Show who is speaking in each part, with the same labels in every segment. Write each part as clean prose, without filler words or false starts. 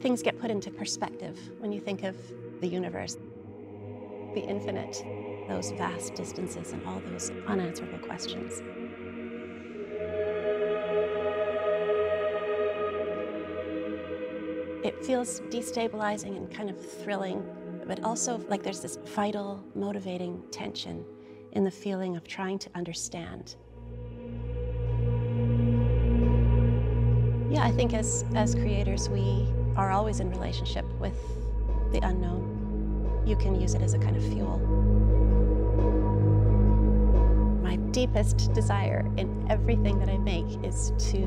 Speaker 1: things get put into perspective when you think of the universe, the infinite, those vast distances and all those unanswerable questions. It feels destabilizing and kind of thrilling, but also like there's this vital, motivating tension in the feeling of trying to understand. Yeah, I think as creators, we are always in relationship with the unknown. You can use it as a kind of fuel. My deepest desire in everything that I make is to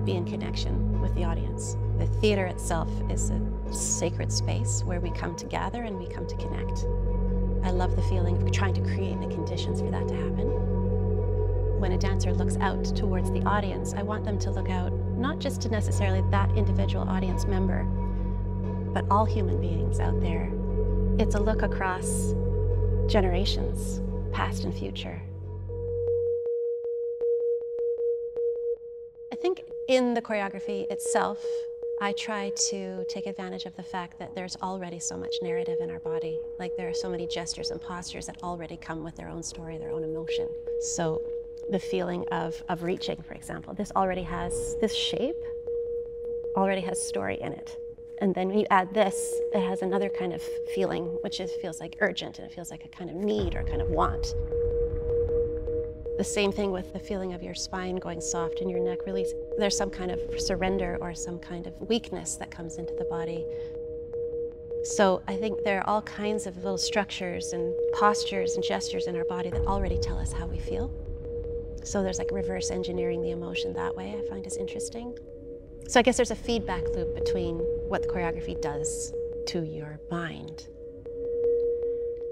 Speaker 1: be in connection with the audience. The theater itself is a sacred space where we come to gather and we come to connect. I love the feeling of trying to create the conditions for that to happen. When a dancer looks out towards the audience, I want them to look out not just to necessarily that individual audience member, but all human beings out there. It's a look across generations, past and future. I think in the choreography itself, I try to take advantage of the fact that there's already so much narrative in our body. Like there are so many gestures and postures that already come with their own story, their own emotion. So the feeling of reaching, for example, this shape already has story in it. And then when you add this, it has another kind of feeling, which feels like urgent, and it feels like a kind of need or kind of want. The same thing with the feeling of your spine going soft and your neck release. There's some kind of surrender or some kind of weakness that comes into the body. So I think there are all kinds of little structures and postures and gestures in our body that already tell us how we feel. So there's like reverse engineering the emotion that way, I find is interesting. So I guess there's a feedback loop between what the choreography does to your mind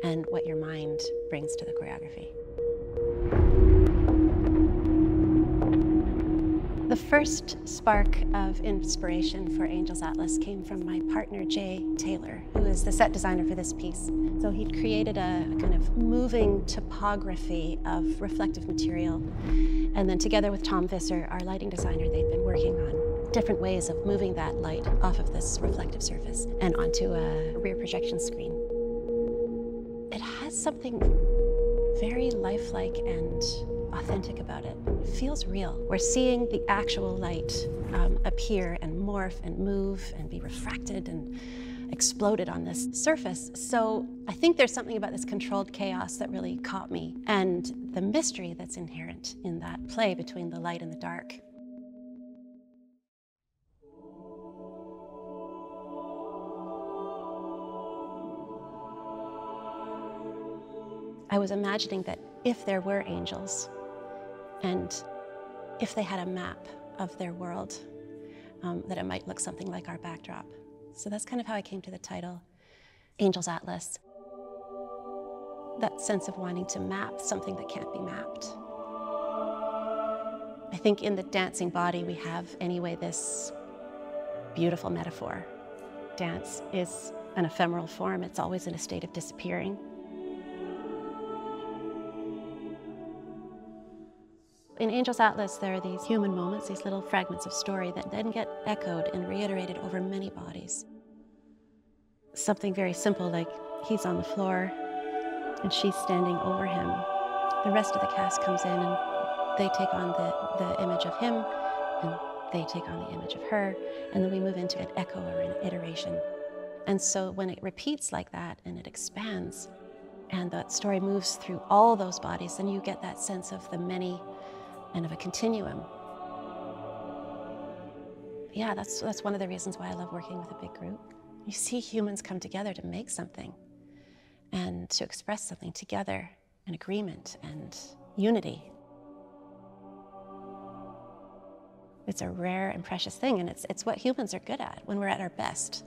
Speaker 1: and what your mind brings to the choreography. The first spark of inspiration for Angel's Atlas came from my partner, Jay Taylor, who is the set designer for this piece. So he'd created a kind of moving topography of reflective material. And then together with Tom Visser, our lighting designer, they'd been working on different ways of moving that light off of this reflective surface and onto a rear projection screen. It has something very lifelike and authentic about it. It feels real. We're seeing the actual light appear and morph and move and be refracted and exploded on this surface. So I think there's something about this controlled chaos that really caught me, and the mystery that's inherent in that play between the light and the dark. I was imagining that if there were angels, and if they had a map of their world, that it might look something like our backdrop. So that's kind of how I came to the title, Angel's Atlas. That sense of wanting to map something that can't be mapped. I think in the dancing body we have anyway this beautiful metaphor. Dance is an ephemeral form. It's always in a state of disappearing. In Angel's Atlas, there are these human moments, these little fragments of story that then get echoed and reiterated over many bodies. Something very simple like he's on the floor and she's standing over him. The rest of the cast comes in and they take on the image of him and they take on the image of her, and then we move into an echo or an iteration. And so when it repeats like that and it expands and that story moves through all those bodies, then you get that sense of the many and of a continuum. Yeah, that's one of the reasons why I love working with a big group. You see humans come together to make something and to express something together, an agreement and unity. It's a rare and precious thing, and it's what humans are good at when we're at our best.